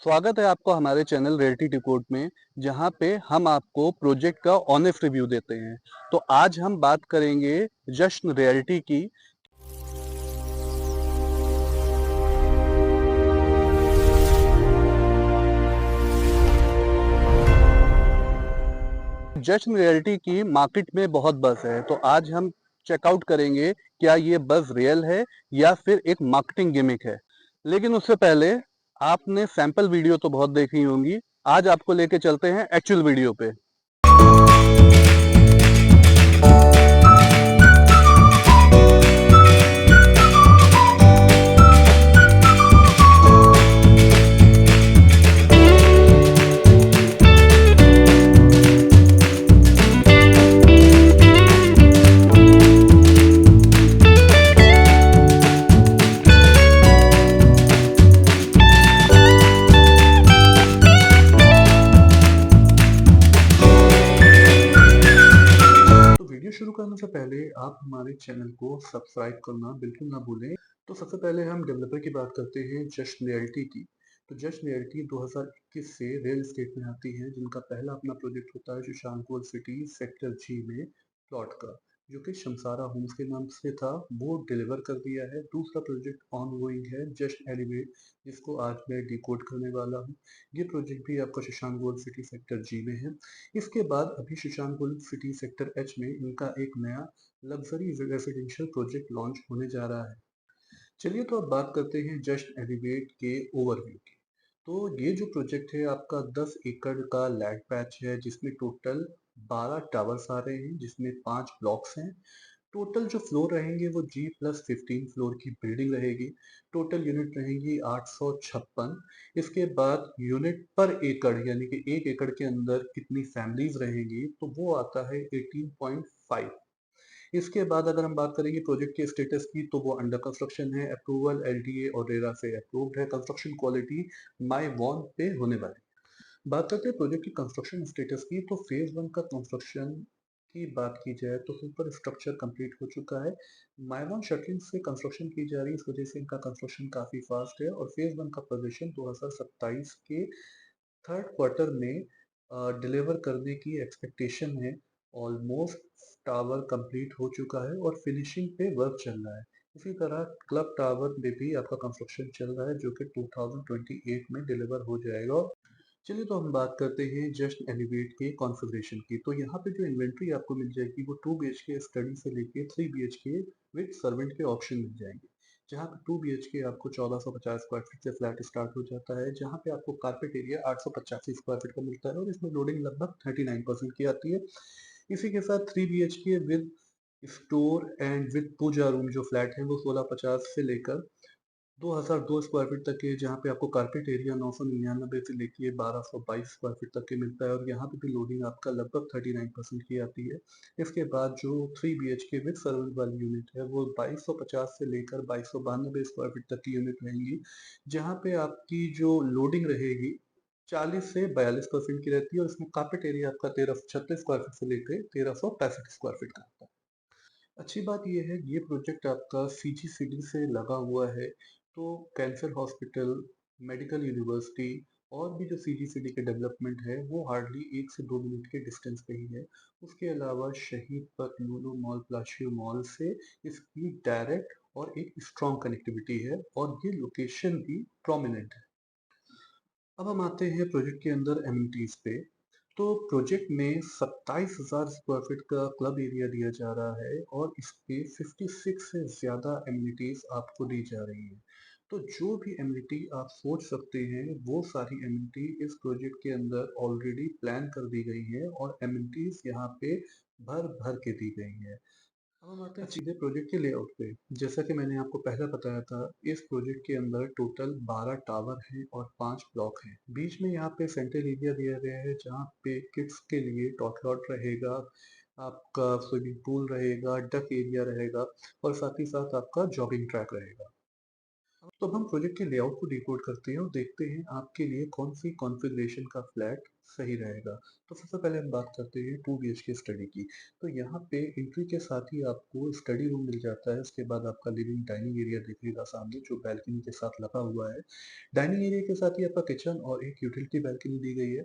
स्वागत है आपको हमारे चैनल रियल्टी डिकोड में, जहां पे हम आपको प्रोजेक्ट का ऑनेस्ट रिव्यू देते हैं। तो आज हम बात करेंगे जश्न रियल्टी की। जश्न रियल्टी की मार्केट में बहुत बज़ है, तो आज हम चेकआउट करेंगे क्या ये बज़ रियल है या फिर एक मार्केटिंग गिमिक है। लेकिन उससे पहले आपने सैंपल वीडियो तो बहुत देखी होंगी, आज आपको लेके चलते हैं एक्चुअल वीडियो पे। तो वीडियो शुरू करने से पहले आप हमारे चैनल को सब्सक्राइब करना बिल्कुल ना भूलें। तो सबसे पहले हम डेवलपर की बात करते हैं जश्न रियल्टी की। तो जश्न रियल्टी 2021 से रियल एस्टेट में आती है, जिनका पहला अपना प्रोजेक्ट होता है शशांक गोल्ड सिटी सेक्टर जी में प्लॉट का, जो कि शमसारा होम्स के नाम से था, वो डिलीवर कर दिया है। दूसरा प्रोजेक्ट ऑन गोइंग है जश्न एलिवेट, जिसको आज मैं डिकोड करने वाला हूँ। ये प्रोजेक्ट भी आपका शशांक गोल्ड सिटी सेक्टर जी में है। इसके बाद अभी Shashank gold city sector H में इनका एक नया लग्जरी रेसिडेंशियल प्रोजेक्ट लॉन्च होने जा रहा है। चलिए तो अब बात करते हैं जश्न एलिवेट के ओवरव्यू की। तो ये जो प्रोजेक्ट है आपका 10 एकड़ का लैंड पैच है, जिसमें टोटल 12 टावर्स आ रहे हैं, जिसमें 5 ब्लॉक्स हैं। टोटल जो फ्लोर रहेंगे वो G+15 फ्लोर की बिल्डिंग रहेगी। टोटल यूनिट रहेंगी 856। इसके बाद यूनिट पर एकड़ यानी कि 1 एकड़ के अंदर कितनी फैमिलीज रहेंगी, तो वो आता है 18.5। इसके बाद अगर हम बात करेंगे प्रोजेक्ट के स्टेटस की, तो वो अंडर कंस्ट्रक्शन है, अप्रूवल एलडीए और रेरा से अप्रूव्ड है, कंस्ट्रक्शन क्वालिटी माई वॉन पे होने वाली। बात करते हैं प्रोजेक्ट की कंस्ट्रक्शन स्टेटस की, तो फेज 1 का कंस्ट्रक्शन की बात की जाए तो सुपर स्ट्रक्चर कंप्लीट हो चुका है। माइवन शटरिंग से कंस्ट्रक्शन की जा रही है, इस वजह से इनका कंस्ट्रक्शन काफी फास्ट है और फेज 1 का पोजीशन 2027 के थर्ड क्वार्टर में डिलीवर करने की एक्सपेक्टेशन है। ऑलमोस्ट टावर कंप्लीट हो चुका है और फिनिशिंग पे वर्क चल रहा है। इसी तरह क्लब टावर में भी आपका कंस्ट्रक्शन चल रहा है, जो कि 2028 में डिलीवर हो जाएगा। चलिए तो हम बात करते हैं जस्ट एलिवेट के कॉन्फ़िगरेशन की। तो यहाँ पे जो इन्वेंट्री आपको मिल जाएगी वो 2 बीएचके स्टडी से लेके 3 बीएचके विद सर्वेंट के ऑप्शन मिल जाएंगे। जहाँ पे 2 बीएचके आपको 1450 स्क्वायर फीट से फ्लैट स्टार्ट हो जाता है, जहाँ पे आपको कारपेट एरिया 885 स्क्वायर फीट का मिलता है और इसमें लोडिंग लगभग 39% की आती है। इसी के साथ 3 BHK with store and with puja room जो फ्लैट है वो 1650 से लेकर 2002 स्क्वायर फीट तक के, जहाँ पे आपको कारपेट एरिया 999 से लेके 1222 स्क्वायर फीट तक के मिलता है और यहाँ पे भी लोडिंग आपका लगभग 39% की आती है। इसके बाद जो 3 बीएचके विद सर्वेंट वाली यूनिट है वो 2250 से लेकर 2292 स्क्वायर फीट तक की यूनिट रहेंगी, जहाँ पे आपकी जो लोडिंग रहेगी 40 से 42% की रहती है और इसमें कारपेट एरिया आपका 1336 स्क्वायर फीट से लेकर 1365 स्क्वायर फीट का आता है। अच्छी बात ये है, ये प्रोजेक्ट आपका सीजीसीडी से लगा हुआ है, तो कैंसर हॉस्पिटल, मेडिकल यूनिवर्सिटी और भी जो सीजीसीडी के डेवलपमेंट है वो हार्डली 1 से 2 मिनट के डिस्टेंस पे ही है। उसके अलावा शहीद पथ, लुलु मॉल, प्लाशियो मॉल से इसकी डायरेक्ट और एक स्ट्रॉन्ग कनेक्टिविटी है और ये लोकेशन भी प्रोमिनेंट है। अब हम आते हैं प्रोजेक्ट के अंदर एमिनिटीज पे। तो प्रोजेक्ट में 27,000 स्क्वायर फीट का क्लब एरिया दिया जा रहा है और इस पे 56 से ज़्यादा एमिनिटीज आपको दी जा रही है। तो जो भी एमिनिटी आप सोच सकते हैं वो सारी एमिनिटी इस प्रोजेक्ट के अंदर ऑलरेडी प्लान कर दी गई है और एमिनिटीज यहाँ पे भर भर के दी गई है। अब हम आते हैं सीधे प्रोजेक्ट के लेआउट पे। जैसा कि मैंने आपको पहले बताया था, इस प्रोजेक्ट के अंदर टोटल 12 टावर हैं और 5 ब्लॉक हैं। बीच में यहाँ पे सेंट्रल एरिया दिया गया है, जहाँ पे किड्स के लिए डॉट रहेगा, आपका स्विमिंग पूल रहेगा, डक एरिया रहेगा और साथ ही साथ आपका जॉगिंग ट्रैक रहेगा। तो अब हम प्रोजेक्ट के लेआउट को डिकोड करते हैं और देखते हैं आपके लिए कौन सी कॉन्फ़िगरेशन का फ्लैट सही रहेगा। तो सबसे पहले हम बात करते हैं 2 बीएचके स्टडी की। तो यहाँ पे एंट्री के साथ ही आपको स्टडी रूम मिल जाता है, उसके बाद आपका लिविंग डाइनिंग एरिया दिखेगा सामने जो बालकनी के साथ लगा हुआ है। डाइनिंग एरिया के साथ ही आपका किचन और एक यूटिलिटी बालकनी दी गई है।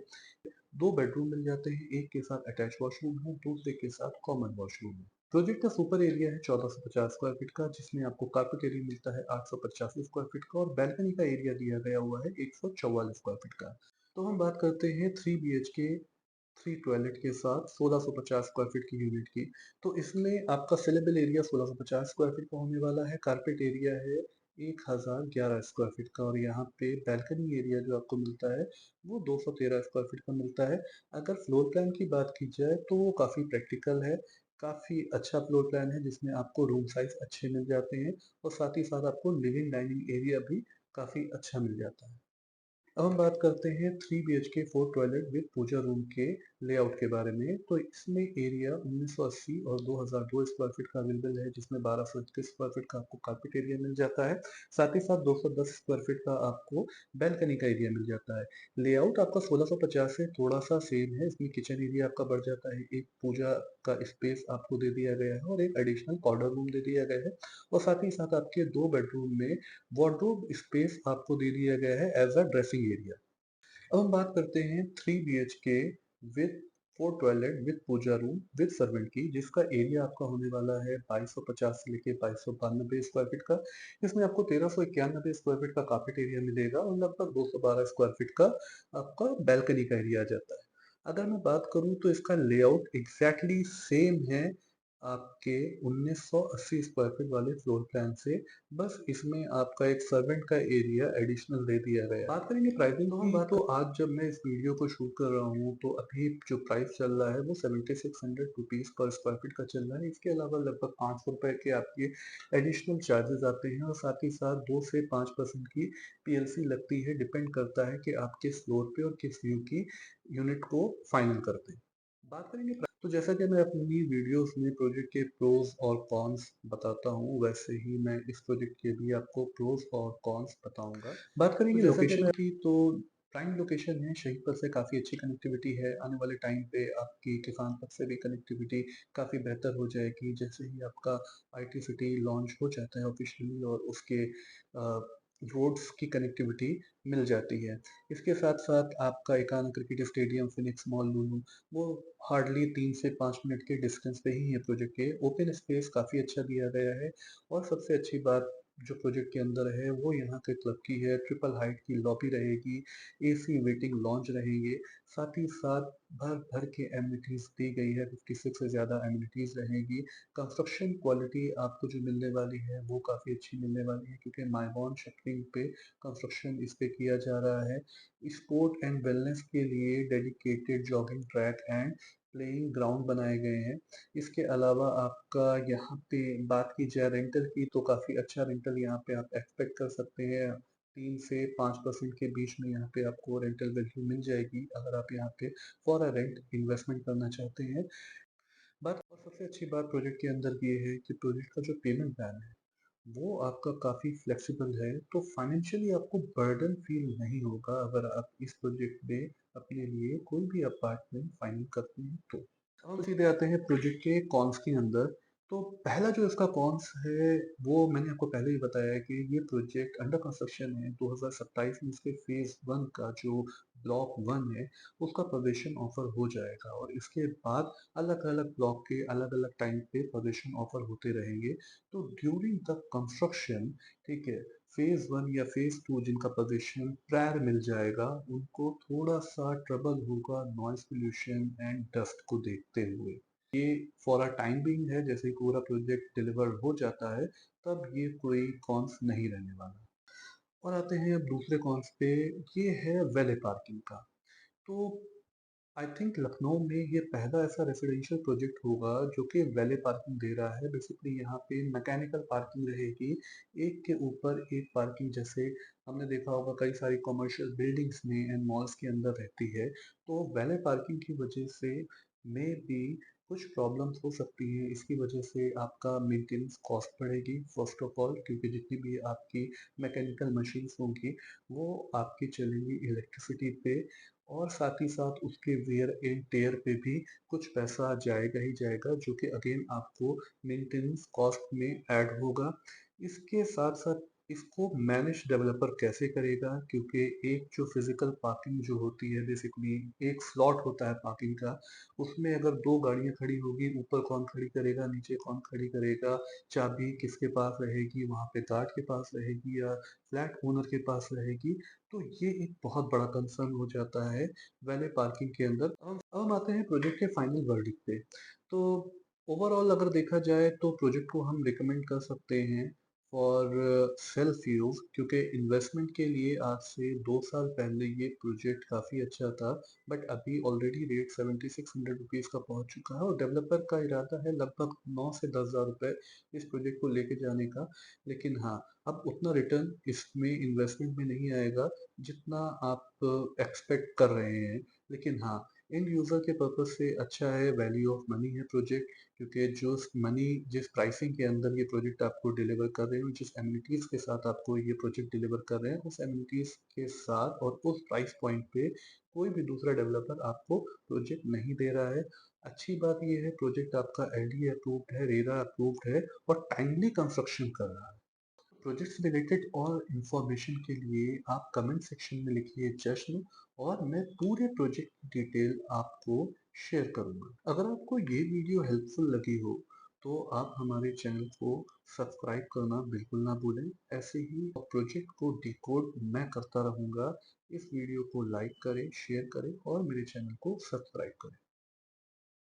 2 बेडरूम मिल जाते हैं, एक के साथ अटैच वॉशरूम है, दूसरे के साथ कॉमन वॉशरूम है। प्रोजेक्ट का सुपर एरिया है 1450 स्क्वायर फीट का, जिसमें आपको कारपेट एरिया मिलता है 885 स्क्वायर फीट का और बालकनी का एरिया दिया गया हुआ है 144 स्क्वायर फीट का। तो हम बात करते हैं 3 बीएचके 3 टॉयलेट के साथ 1650 स्क्वायर फीट की यूनिट की। तो इसमें आपका सेलेबल एरिया 1650 स्क्वायर फीट का होने वाला है, कारपेट एरिया है 1011 स्क्वायर फीट का और यहाँ पे बालकनी एरिया जो आपको मिलता है वो 213 स्क्वायर फीट का मिलता है। अगर फ्लोर प्लान की बात की जाए तो वो काफ़ी प्रैक्टिकल है, काफ़ी अच्छा फ्लोर प्लान है जिसमें आपको रूम साइज़ अच्छे मिल जाते हैं और साथ ही साथ आपको लिविंग डाइनिंग एरिया भी काफ़ी अच्छा मिल जाता है। अब हम बात करते हैं 3 BHK 4 toilet with puja room के लेआउट के बारे में। तो इसमें एरिया 1980 और 2002 स्क्वायर फीट का अवेलेबल है, जिसमें 1221 स्क्वायर फीट का आपको कारपेट एरिया मिल जाता है। साथ ही साथ 210 स्क्वायर फीट का आपको बालकनी का एरिया मिल जाता है। लेआउट आपका 1650 से थोड़ा-सा सेम है, इसमें किचन एरिया आपका बढ़ जाता है, एक पूजा का स्पेस आपको दे दिया गया है और एक एडिशनल पाउडर रूम दे दिया गया है और साथ ही साथ आपके 2 बेडरूम में वार्डरोब स्पेस आपको दे दिया गया है एज़ अ ड्रेसिंग एरिया। अब हम बात करते हैं 3 BHK with 4 toilet with puja room with servant की, जिसका एरिया आपका होने वाला है 2250 से लेके 2292 स्क्वायर फीट का। इसमें आपको 1391 स्क्वायर फीट का कारपेट एरिया मिलेगा और लगभग 212 स्क्वायर फीट का आपका बालकनी का एरिया आ जाता है। अगर मैं बात करूँ तो इसका लेआउट एग्ज़ैक्टली सेम है आपके 1980 स्क्वायर फीट वाले फ्लोर प्लान से, बस इसमें आपका एक सर्वेंट का एरिया एडिशनल दे दिया गया है। बात करेंगे प्राइसिंग की, तो आज जब मैं इस वीडियो को शूट कर रहा हूँ तो अभी जो प्राइस चल रहा है वो 7600 रुपीज़ पर स्क्वायर फीट का चल रहा है। इसके अलावा लगभग 500 रुपए के आपके एडिशनल चार्जेस आते हैं और साथ ही साथ 2 से 5% की पीएलसी लगती है, डिपेंड करता है कि आप किस फ्लोर पे और किस व्यू की यूनिट को फाइनल करते हैं। बात करेंगे तो जैसा कि मैं अपनी वीडियोस में प्रोजेक्ट के प्रोज और कॉन्स बताता हूँ, वैसे ही मैं इस प्रोजेक्ट के भी आपको प्रोज और कॉन्स बताऊंगा। बात करेंगे तो जैसा कि लोकेशन मैं की, तो प्राइम लोकेशन है, शहीदपुर से काफ़ी अच्छी कनेक्टिविटी है। आने वाले टाइम पे आपकी किसान तक से भी कनेक्टिविटी काफ़ी बेहतर हो जाएगी जैसे ही आपका आईटी सिटी लॉन्च हो जाता है ऑफिशियली और उसके रोड्स की कनेक्टिविटी मिल जाती है। इसके साथ-साथ आपका Ekana cricket stadium, Phoenix mall, Lulu वो हार्डली 3 से 5 मिनट के डिस्टेंस पे ही है प्रोजेक्ट के। ओपन स्पेस काफ़ी अच्छा दिया गया है और सबसे अच्छी बात जो प्रोजेक्ट के अंदर है वो यहाँ के क्लब की है। ट्रिपल हाइट की लॉबी रहेगी, एसी वेटिंग लॉन्ज रहेंगे, साथ ही साथ भर-भर के एमिनिटीज़ दी गई है, 56 से ज़्यादा एमिनिटीज़ रहेगी। कंस्ट्रक्शन क्वालिटी आपको जो मिलने वाली है वो काफ़ी अच्छी मिलने वाली है क्योंकि माइबॉन शटरिंग पे कंस्ट्रक्शन इस पे किया जा रहा है। स्पोर्ट एंड वेलनेस के लिए dedicated jogging track and playing ground बनाए गए हैं। इसके अलावा आपका यहाँ पे बात की जाए रेंटल की, तो काफ़ी अच्छा रेंटल यहाँ पे आप एक्सपेक्ट कर सकते हैं। 3 से 5% के बीच में यहाँ पे आपको रेंटल वैल्यू मिल जाएगी अगर आप यहाँ पे फॉर अ रेंट इन्वेस्टमेंट करना चाहते हैं। बात और सबसे अच्छी बात प्रोजेक्ट के अंदर ये है कि प्रोजेक्ट का जो पेमेंट प्लान है वो आपका काफ़ी फ्लेक्सिबल है, तो फाइनेंशियली आपको बर्डन फ़ील नहीं होगा अगर आप इस प्रोजेक्ट में अपने लिए कोई भी अपार्टमेंट फाइनल करते हैं तो। अब हम सीधे आते हैं प्रोजेक्ट के कॉन्स के अंदर। तो पहला जो इसका कॉन्स है वो मैंने आपको पहले ही बताया है कि ये प्रोजेक्ट अंडर कंस्ट्रक्शन है। 2027 में इसके फेज़ 1 का जो ब्लॉक 1 है उसका प्रवेशन ऑफ़र हो जाएगा और इसके बाद अलग-अलग ब्लॉक के अलग-अलग टाइम पे प्रवेशन ऑफ़र होते रहेंगे। तो ड्यूरिंग द कंस्ट्रक्शन, ठीक है, फेज़ 1 या फेज़ 2 जिनका पोज़ीशन प्रायर मिल जाएगा, उनको थोड़ा-सा ट्रबल होगा नॉइज़ पॉल्यूशन एंड डस्ट को देखते हुए। ये फॉर अ टाइम बीइंग है, जैसे ही पूरा प्रोजेक्ट डिलीवर हो जाता है, तब ये कोई कॉन्स नहीं रहने वाला। और आते हैं अब दूसरे कॉन्स पे, ये है वैले पार्किंग का। तो आई थिंक लखनऊ में ये पहला ऐसा रेसिडेंशियल प्रोजेक्ट होगा जो कि वैले पार्किंग दे रहा है। बेसिकली यहाँ पे मैकेनिकल पार्किंग रहेगी, एक के ऊपर एक पार्किंग, जैसे हमने देखा होगा कई सारी कमर्शियल बिल्डिंग्स में एंड मॉल्स के अंदर रहती है। तो वैले पार्किंग की वजह से मे बी कुछ प्रॉब्लम्स हो सकती हैं, इसकी वजह से आपका मेंटेनेंस कॉस्ट बढ़ेगी फर्स्ट ऑफ ऑल, क्योंकि जितनी भी आपकी मैकेनिकल मशीन्स होंगी वो आपकी चलेंगी इलेक्ट्रिसिटी पे, और साथ ही साथ उसके वेयर एंड टेयर पे भी कुछ पैसा जाएगा ही जाएगा, जो कि अगेन आपको मेंटेनेंस कॉस्ट में ऐड होगा। इसके साथ साथ इसको मैनेज डेवलपर कैसे करेगा, क्योंकि एक जो फिजिकल पार्किंग जो होती है, बेसिकली एक स्लॉट होता है पार्किंग का, उसमें अगर दो गाड़ियां खड़ी होगी, ऊपर कौन खड़ी करेगा, नीचे कौन खड़ी करेगा, चाबी किसके पास रहेगी, वहां पे गार्ड के पास रहेगी या फ्लैट ओनर के पास रहेगी। तो ये एक बहुत बड़ा कंसर्न हो जाता है वैले पार्किंग के अंदर। अब हम आते हैं प्रोजेक्ट के फाइनल वर्डिक्ट पे। तो ओवरऑल अगर देखा जाए तो प्रोजेक्ट को हम रिकमेंड कर सकते हैं फॉर सेल्फ यूज, क्योंकि इन्वेस्टमेंट के लिए आज से 2 साल पहले ये प्रोजेक्ट काफ़ी अच्छा था, बट अभी ऑलरेडी रेट 7600 रुपीज़ का पहुंच चुका है, और डेवलपर का इरादा है लगभग 9 से 10 हज़ार रुपये इस प्रोजेक्ट को लेके जाने का। लेकिन हाँ, अब उतना रिटर्न इसमें इन्वेस्टमेंट में नहीं आएगा जितना आप एक्सपेक्ट कर रहे हैं। लेकिन हाँ, एंड यूज़र के पर्पज़ से अच्छा है, वैल्यू ऑफ मनी है प्रोजेक्ट, क्योंकि जो मनी जिस प्राइसिंग के अंदर ये प्रोजेक्ट आपको डिलीवर कर रहे हैं, जिस एमिनिटीज़ के साथ आपको ये प्रोजेक्ट डिलीवर कर रहे हैं, उस एमिनिटीज़ के साथ और उस प्राइस पॉइंट पे कोई भी दूसरा डेवलपर आपको प्रोजेक्ट नहीं दे रहा है। अच्छी बात ये है, प्रोजेक्ट आपका एलडीए अप्रूव्ड है, रेरा अप्रूव्ड है, और टाइमली कंस्ट्रक्शन कर रहा है। प्रोजेक्ट से रिलेटेड और इन्फॉर्मेशन के लिए आप कमेंट सेक्शन में लिखिए जश्न, और मैं पूरे प्रोजेक्ट की डिटेल आपको शेयर करूंगा। अगर आपको ये वीडियो हेल्पफुल लगी हो तो आप हमारे चैनल को सब्सक्राइब करना बिल्कुल ना भूलें। ऐसे ही प्रोजेक्ट को डिकोड मैं करता रहूंगा। इस वीडियो को लाइक करें, शेयर करें और मेरे चैनल को सब्सक्राइब करें।